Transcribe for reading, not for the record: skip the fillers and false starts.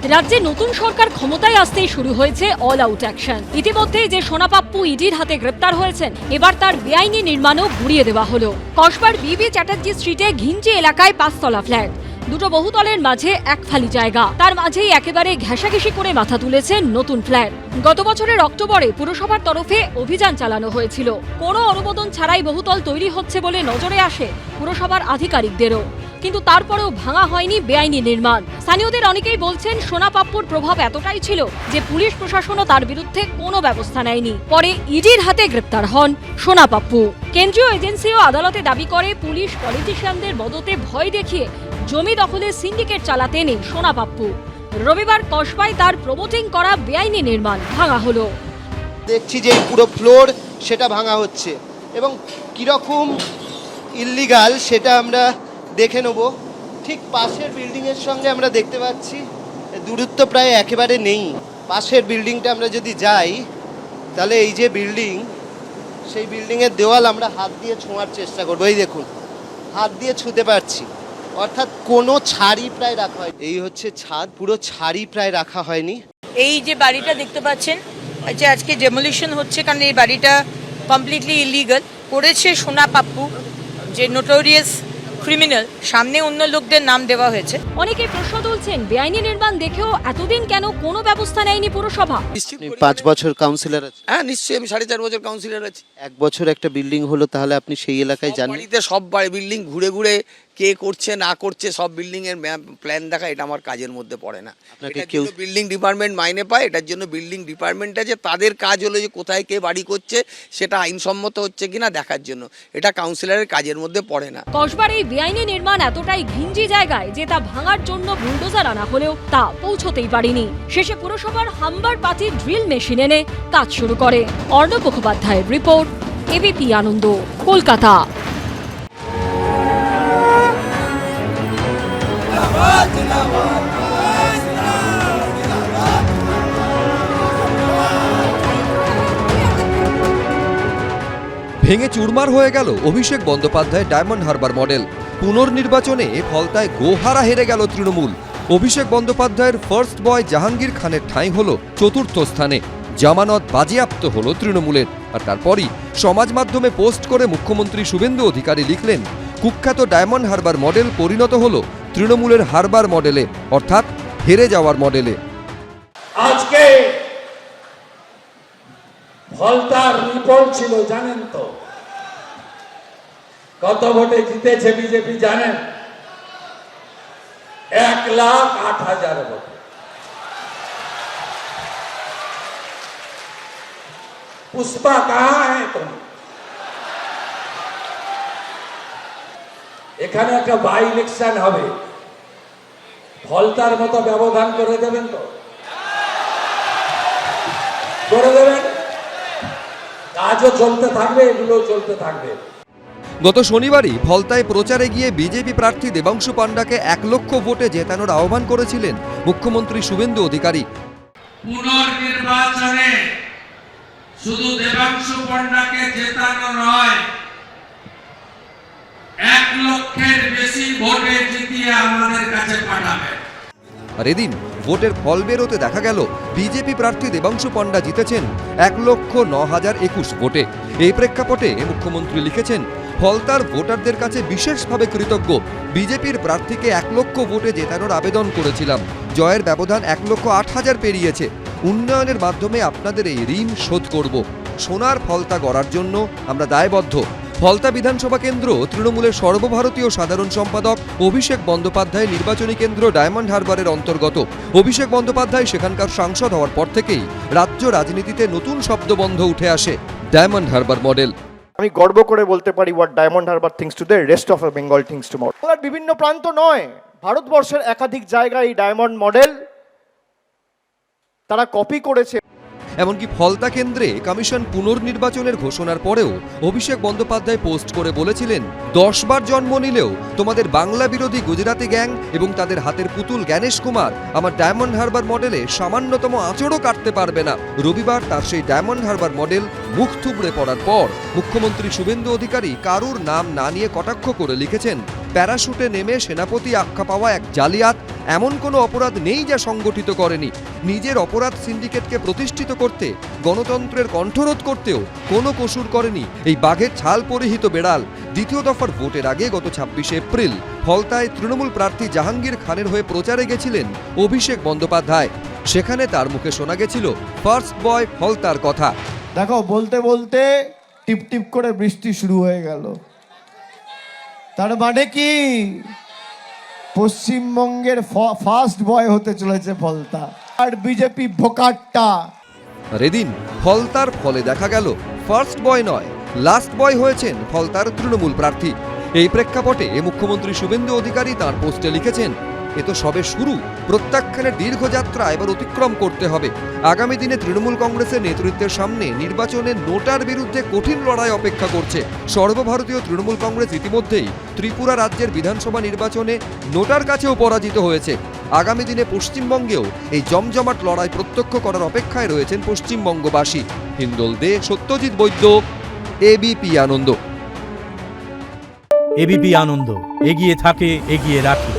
রাজ্যে নতুন সরকার ক্ষমতায় আসতেই শুরু হয়েছে অল আউট অ্যাকশন। ইতিমধ্যেই যে সোনাপাপ্পু ইডির হাতে গ্রেপ্তার হয়েছেন, এবার তার বেআইনি নির্মাণও গুড়িয়ে দেওয়া হলো। কসবার বিবি চ্যাটার্জি স্ট্রিটে ঘিঞ্জি এলাকায় 5 তলা ফ্ল্যাট, দুটো বহুতলের মাঝে এক ফালি জায়গা, তার মাঝেই একেবারে ঘেঁষাঘেঁষি করে মাথা তুলেছে নতুন ফ্ল্যাট। গত বছরের অক্টোবরে পুরসভার তরফে অভিযান চালানো হয়েছিল। কোনো অনুমোদন ছাড়াই বহুতল তৈরি হচ্ছে বলে নজরে আসে পুরসভার আধিকারিকদেরও, কিন্তু তারপরেও ভাঙা হয়নি বেআইনি নির্মাণ। স্থানীয়দের অনেকেই বলছেন সোনাপাপ্পুর প্রভাব এতটাই ছিল যে পুলিশ প্রশাসনও তার বিরুদ্ধে কোনো ব্যবস্থা নেয়নি। পরে ইডির হাতে গ্রেপ্তার হন সোনাপাপ্পু। কেন্দ্রীয় এজেন্সিও আদালতে দাবি করে পুলিশ পলিটিশিয়ানদের মদতে ভয় দেখিয়ে জমি দখলের সিন্ডিকেট চালাতে নেই সোনাপাপ্পু। রবিবার কসবায় তার প্রমোটিং করা বেআইনি নির্মাণ ভাঙা হলো। দেখছি যে পুরো ফ্লোর সেটা ভাঙা হচ্ছে এবং কিরকম ইল্লিগাল সেটা আমরা দেখে নেব। ঠিক পাশের বিল্ডিংয়ের সঙ্গে আমরা দেখতে পাচ্ছি দূরত্ব প্রায় একেবারে নেই। পাশের বিল্ডিংটা আমরা যদি যাই তাহলে এই যে বিল্ডিং, সেই বিল্ডিংয়ের দেওয়াল আমরা হাত দিয়ে ছোঁয়ার চেষ্টা করবো। এই দেখুন, হাত দিয়ে ছুঁতে পারছি, অর্থাৎ কোনো ছাড়ই প্রায় রাখা হয়। এই হচ্ছে ছাদ, পুরো ছাড়ই প্রায় রাখা হয়নি। এই যে বাড়িটা দেখতে পাচ্ছেন, যে আজকে ডেমোলিশন হচ্ছে, কারণ এই বাড়িটা কমপ্লিটলি ইলিগাল করেছে সোনাপাপ্পু, যে নোটোরিয়াস ক্রিমিনাল। সামনে অন্য লোকদের নাম দেওয়া হয়েছে। অনেকেই প্রশ্ন তুলছেন, বেআইনি নির্মাণ দেখেও এতদিন কেন কোনো ব্যবস্থা নেয়নি পুরসভা? 5 বছর কাউন্সিলর আছে? হ্যাঁ নিশ্চয়ই, আমি 4.5 বছর কাউন্সিলর আছি। 1 বছর একটা বিল্ডিং হলো, তাহলে আপনি সেই এলাকায় যান? সব বিল্ডিং ঘুরে ঘুরে কে করছে না করছে সব বিল্ডিং এর প্ল্যান দেখা, এটা আমার কাজের মধ্যে পড়ে না। আপনাকে কেউ বিল্ডিং ডিপার্টমেন্ট মাইনে পায়, এটার জন্য বিল্ডিং ডিপার্টমেন্ট আছে, তাদের কাজ হলো যে কোথায় কে বাড়ি করছে সেটা আইনসম্মত হচ্ছে কিনা দেখার জন্য। এটা কাউন্সিলরের কাজের মধ্যে পড়ে না। কসবার এই বেআইনি নির্মাণ এতটাই ঘিঞ্জি জায়গায় যে তা ভাঙার জন্য বুলডোজার আনা হলেও তা পৌঁছতেই পারেনি। শেষে পুরসভার হাম্বার পার্টি ড্রিল মেশিন এনে কাজ শুরু করে। অর্ণব মুখোপাধ্যায়ের রিপোর্ট, এবিপি আনন্দ, কলকাতা। ভেঙে চুরমার হয়ে গেল অভিষেক বন্দ্যোপাধ্যায় ডায়মন্ড হারবার মডেল। পুনর্নির্বাচনে ফলতায় গোহারা হেরে গেল তৃণমূল। অভিষেক বন্দ্যোপাধ্যায়ের ফার্স্ট বয় জাহাঙ্গীর খানের ঠাঁই হল 4র্থ স্থানে। জামানত বাজেয়াপ্ত হল তৃণমূলের। আর তারপরই সমাজ মাধ্যমে পোস্ট করে মুখ্যমন্ত্রী শুভেন্দু অধিকারী লিখলেন, কুখ্যাত ডায়মন্ড হারবার মডেল পরিণত হল তৃণমূলের হারবার মডেলে, অর্থাৎ হেরে যাওয়ার মডেলে। আজকে ফলতার রিপোর্ট ছিল, জানেন তো কত ভোটে জিতেছে বিজেপি জানেন? 1,08,000 ভোটে। पुष्पा कहाँ है तुम? এখানে একটা বাই ইলেকশন হবে, ফলতার মতো ব্যবধান করে দেবেন তো? করে দেবেন? কাজও চলতে থাকবে, এগুলো চলতে থাকবে। গত শনিবারই ফলতায় প্রচারে গিয়ে বিজেপি প্রার্থী দেবাংশু পাণ্ডাকে 1 লক্ষ ভোটে জেতানোর আহ্বান করেছিলেন মুখ্যমন্ত্রী শুভেন্দু অধিকারী। পুনর্নির্বাচনে শুধু দেবাংশু পাণ্ডাকে জেতানো নয়, 1 লক্ষের বেশি ভোটে জিতিয়ে আমাদের কাছে পাঠাবে। আর এদিন ভোটের ফল বেরোতে দেখা গেল বিজেপি প্রার্থী দেবাংশু পাণ্ডা জিতেছেন 1,09,021 ভোটে। এই প্রেক্ষাপটে মুখ্যমন্ত্রী লিখেছেন, ফলতার ভোটারদের কাছে বিশেষভাবে কৃতজ্ঞ। বিজেপির প্রার্থীকে 1 লক্ষ ভোটে জেতানোর আবেদন করেছিলাম। জয়ের ব্যবধান 1,08,000 পেরিয়েছে। উন্নয়নের মাধ্যমে আপনাদের এই ঋণ শোধ করব। সোনার ফলতা গড়ার জন্য আমরা দায়বদ্ধ। ফলতা বিধানসভা কেন্দ্র তৃণমূলের সর্বভারতীয় সাধারণ সম্পাদক অভিষেক বন্দ্যোপাধ্যায় নির্বাচনী কেন্দ্র ডায়মন্ড হারবারের অন্তর্গত। অভিষেক বন্দ্যোপাধ্যায় সেখানকার সাংসদ হওয়ার পর থেকেই রাজ্য রাজনীতিতে নতুন শব্দবন্ধ উঠে আসে, ডায়মন্ড হারবার মডেল। আমি গর্ব করে বলতে পারি, what diamond Harbour things today, rest of Bengal things tomorrow. বাংলার বিভিন্ন প্রান্ত নয়, ভারতবর্ষের একাধিক জায়গায় এই ডায়মন্ড মডেল তারা কপি করেছে। এমনকি ফলতা কেন্দ্রে কমিশন পুনর্নির্বাচনের ঘোষণার পরেও অভিষেক বন্দ্যোপাধ্যায় পোস্ট করে বলেছিলেন, 10 বার জন্ম নিলেও তোমাদের বাংলা বিরোধী গুজরাটি গ্যাং এবং তাদের হাতের পুতুল জ্ঞানেশ কুমার আমার ডায়মন্ড হারবার মডেলে সামান্যতম আঁচড়ও কাটতে পারবে না। রবিবার তার সেই ডায়মন্ড হারবার মডেল মুখ থুবড়ে পড়ার পর মুখ্যমন্ত্রী শুভেন্দু অধিকারী কারুর নাম না নিয়ে কটাক্ষ করে লিখেছেন, প্যারাশুটে নেমে সেনাপতি আখ্যা পাওয়া এক জালিয়াত এমন কোনো অপরাধ নেই যা সংগঠিত করেনি। নিজের অপরাধ সিন্ডিকেটকে প্রতিষ্ঠিত করতে, গণতন্ত্রের কণ্ঠরোধ করতেও কোনো কসুর করেনি এই বাঘের ছাল পরিহিত বেড়াল। দ্বিতীয় দফার ভোটের আগে গত 26শে এপ্রিল ফলতায় তৃণমূল প্রার্থী জাহাঙ্গীর খানের হয়ে প্রচারে গেছিলেন অভিষেক বন্দ্যোপাধ্যায়। সেখানে তার মুখে শোনা গেছিল ফার্স্ট বয় ফলতার কথা। দেখো, বলতে বলতে টিপ টিপ করে বৃষ্টি শুরু হয়ে গেল। তার মানে কি পশ্চিমবঙ্গের ফার্স্ট বয় হতে চলেছে ফলতা আর বিজেপি ভোকাট্টা। আর এদিন ফলতার ফলে দেখা গেল ফার্স্ট বয় নয়, লাস্ট বয় হয়েছেন ফলতার তৃণমূল প্রার্থী। এই প্রেক্ষাপটে মুখ্যমন্ত্রী শুভেন্দু অধিকারী তাঁর পোস্টে লিখেছেন, এ তো সবে শুরু, প্রত্যাখ্যানের দীর্ঘযাত্রা এবার অতিক্রম করতে হবে। আগামী দিনে তৃণমূল কংগ্রেসের নেতৃত্বের সামনে নির্বাচনে নোটার বিরুদ্ধে কঠিন লড়াই অপেক্ষা করছে। সর্বভারতীয় তৃণমূল কংগ্রেস ইতিমধ্যেই ত্রিপুরা রাজ্যের বিধানসভা নির্বাচনে নোটার কাছেও পরাজিত হয়েছে। আগামী দিনে পশ্চিমবঙ্গেও এই জমজমাট লড়াই প্রত্যক্ষ করার অপেক্ষায় রয়েছেন পশ্চিমবঙ্গবাসী। হিন্দোল দে, সত্যজিৎ বৈদ্য, এবিপি আনন্দ। এবিপি আনন্দ, এগিয়ে থাকে, এগিয়ে রাখে।